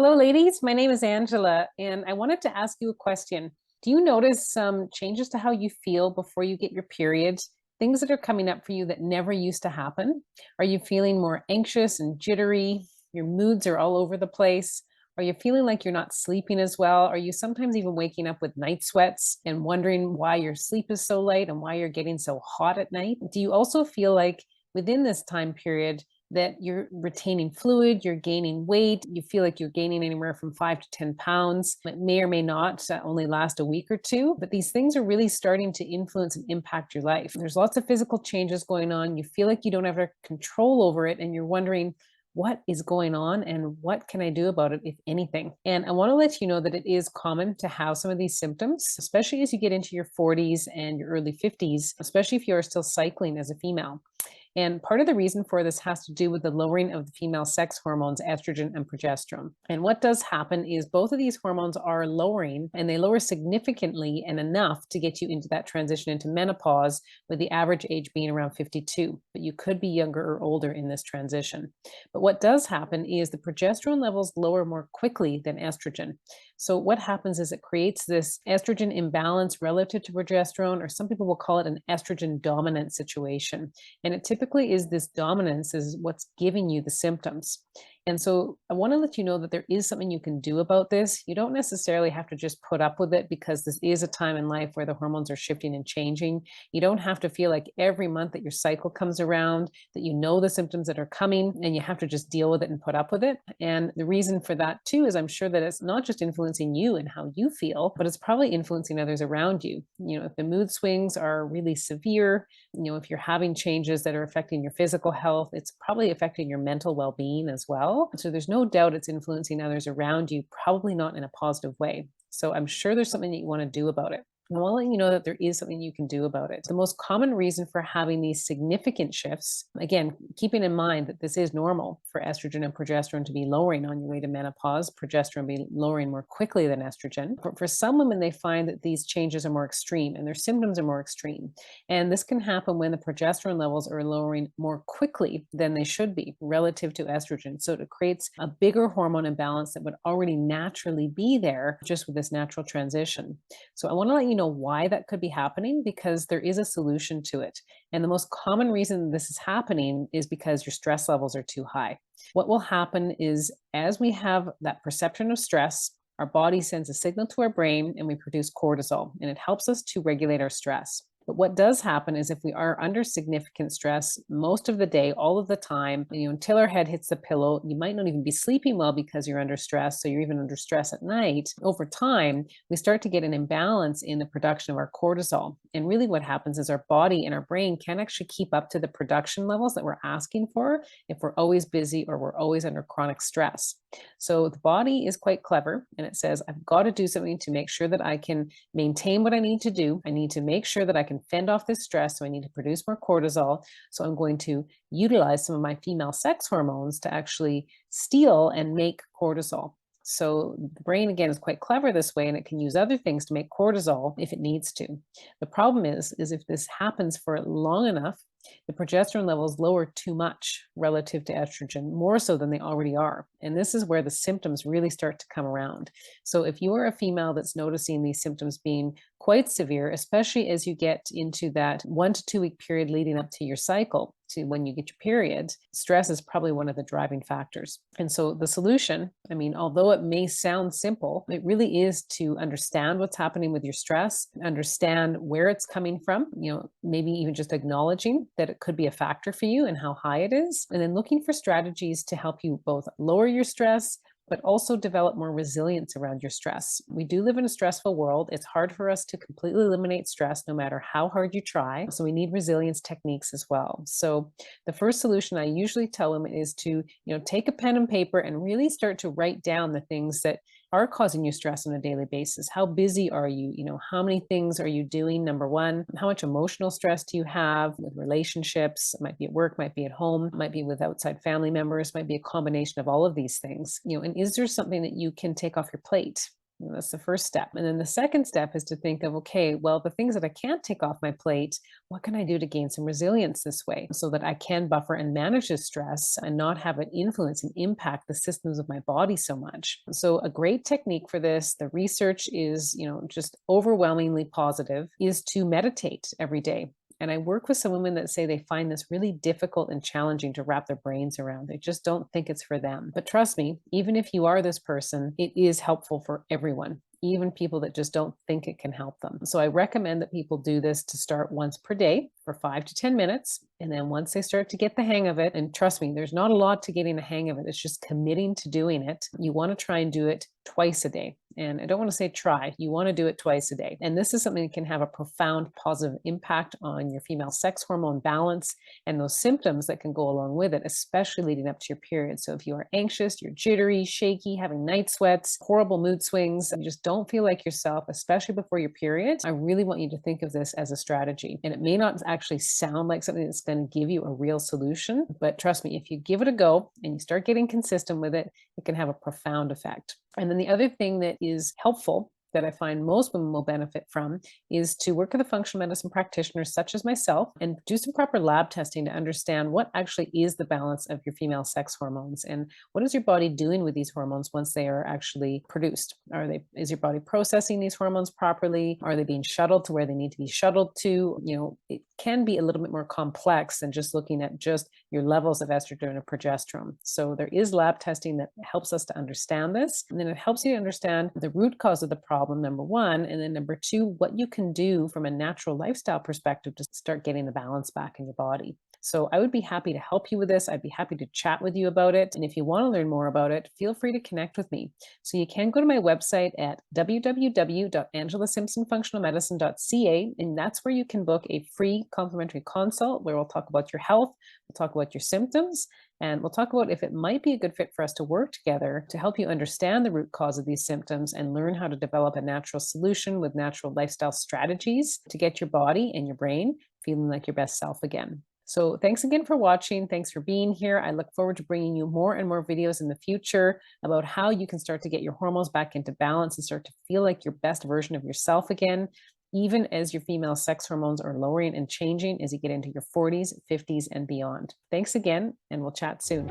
Hello, ladies. My name is Angela, and I wanted to ask you a question. Do you notice some changes to how you feel before you get your period? Things that are coming up for you that never used to happen? Are you feeling more anxious and jittery? Your moods are all over the place? Are you feeling like you're not sleeping as well? Are you sometimes even waking up with night sweats and wondering why your sleep is so light and why you're getting so hot at night? Do you also feel like within this time period, that you're retaining fluid, you're gaining weight, you feel like you're gaining anywhere from 5 to 10 pounds? It may or may not only last a week or two, but these things are really starting to influence and impact your life. There's lots of physical changes going on. You feel like you don't have control over it, and you're wondering, what is going on and what can I do about it, if anything? And I want to let you know that it is common to have some of these symptoms, especially as you get into your 40s and your early 50s, especially if you are still cycling as a female. And part of the reason for this has to do with the lowering of the female sex hormones, estrogen and progesterone. And what does happen is both of these hormones are lowering, and they lower significantly and enough to get you into that transition into menopause, with the average age being around 52. But you could be younger or older in this transition. But what does happen is the progesterone levels lower more quickly than estrogen. So what happens is it creates this estrogen imbalance relative to progesterone, or some people will call it an estrogen dominant situation. And it typically is this dominance is what's giving you the symptoms. And so I want to let you know that there is something you can do about this. You don't necessarily have to just put up with it, because this is a time in life where the hormones are shifting and changing. You don't have to feel like every month that your cycle comes around that you know the symptoms that are coming and you have to just deal with it and put up with it. And the reason for that too is I'm sure that it's not just influencing you and how you feel, but it's probably influencing others around you. If the mood swings are really severe, if you're having changes that are affecting your physical health, it's probably affecting your mental well-being as well. So there's no doubt it's influencing others around you, probably not in a positive way. So I'm sure there's something that you want to do about it. I want to let you know that there is something you can do about it. The most common reason for having these significant shifts, again, keeping in mind that this is normal for estrogen and progesterone to be lowering on your way to menopause, progesterone be lowering more quickly than estrogen. But for some women, they find that these changes are more extreme and their symptoms are more extreme. And this can happen when the progesterone levels are lowering more quickly than they should be relative to estrogen. So it creates a bigger hormone imbalance that would already naturally be there just with this natural transition. So I want to let you know why that could be happening, because there is a solution to it. And the most common reason this is happening is because your stress levels are too high. What will happen is, as we have that perception of stress, our body sends a signal to our brain and we produce cortisol, and it helps us to regulate our stress. But what does happen is, if we are under significant stress most of the day, all of the time, until our head hits the pillow, you might not even be sleeping well because you're under stress. So you're even under stress at night. Over time, we start to get an imbalance in the production of our cortisol. And really what happens is our body and our brain can't actually keep up to the production levels that we're asking for if we're always busy or we're always under chronic stress. So the body is quite clever, and it says, I've got to do something to make sure that I can maintain what I need to do. I need to make sure that I can fend off this stress. So I need to produce more cortisol. So I'm going to utilize some of my female sex hormones to actually steal and make cortisol. So the brain, again, is quite clever this way, and it can use other things to make cortisol if it needs to. The problem is if this happens for long enough, the progesterone levels lower too much relative to estrogen, more so than they already are. And this is where the symptoms really start to come around. So if you are a female that's noticing these symptoms being quite severe, especially as you get into that 1 to 2 week period leading up to your cycle, to when you get your period, stress is probably one of the driving factors. And so the solution, although it may sound simple, it really is to understand what's happening with your stress, understand where it's coming from, maybe even just acknowledging that it could be a factor for you and how high it is, and then looking for strategies to help you both lower your stress, but also develop more resilience around your stress. We do live in a stressful world. It's hard for us to completely eliminate stress, no matter how hard you try. So we need resilience techniques as well. So the first solution I usually tell them is to, take a pen and paper and really start to write down the things that are causing you stress on a daily basis. How busy are you? How many things are you doing? Number one, how much emotional stress do you have with relationships? It might be at work, might be at home, might be with outside family members, might be a combination of all of these things. And is there something that you can take off your plate? That's the first step. And then the second step is to think of, okay, well, the things that I can't take off my plate, what can I do to gain some resilience this way so that I can buffer and manage this stress and not have it influence and impact the systems of my body so much? So a great technique for this, the research is, just overwhelmingly positive, is to meditate every day. And I work with some women that say they find this really difficult and challenging to wrap their brains around. They just don't think it's for them. But trust me, even if you are this person, it is helpful for everyone, even people that just don't think it can help them. So I recommend that people do this to start once per day for 5 to 10 minutes. And then once they start to get the hang of it, and trust me, there's not a lot to getting the hang of it, it's just committing to doing it. You want to try and do it twice a day. And I don't want to say try, you want to do it twice a day. And this is something that can have a profound positive impact on your female sex hormone balance and those symptoms that can go along with it, especially leading up to your period. So if you are anxious, you're jittery, shaky, having night sweats, horrible mood swings, you just don't feel like yourself, especially before your period, I really want you to think of this as a strategy. And it may not actually sound like something that's going to give you a real solution, but trust me, if you give it a go and you start getting consistent with it, it can have a profound effect. And then the other thing that is helpful that I find most women will benefit from is to work with a functional medicine practitioner such as myself and do some proper lab testing to understand what actually is the balance of your female sex hormones and what is your body doing with these hormones once they are actually produced. Is your body processing these hormones properly? Are they being shuttled to where they need to be shuttled to? It can be a little bit more complex than just looking at just your levels of estrogen or progesterone. So there is lab testing that helps us to understand this. And then it helps you understand the root cause of the problem, number one. And then number two, what you can do from a natural lifestyle perspective to start getting the balance back in your body. So I would be happy to help you with this. I'd be happy to chat with you about it. And if you want to learn more about it, feel free to connect with me. So you can go to my website at www.angelasimpsonfunctionalmedicine.ca, and that's where you can book a free complimentary consult where we'll talk about your health, we'll talk about your symptoms, and we'll talk about if it might be a good fit for us to work together to help you understand the root cause of these symptoms and learn how to develop a natural solution with natural lifestyle strategies to get your body and your brain feeling like your best self again. So thanks again for watching. Thanks for being here. I look forward to bringing you more and more videos in the future about how you can start to get your hormones back into balance and start to feel like your best version of yourself again, even as your female sex hormones are lowering and changing as you get into your 40s, 50s, and beyond. Thanks again, and we'll chat soon.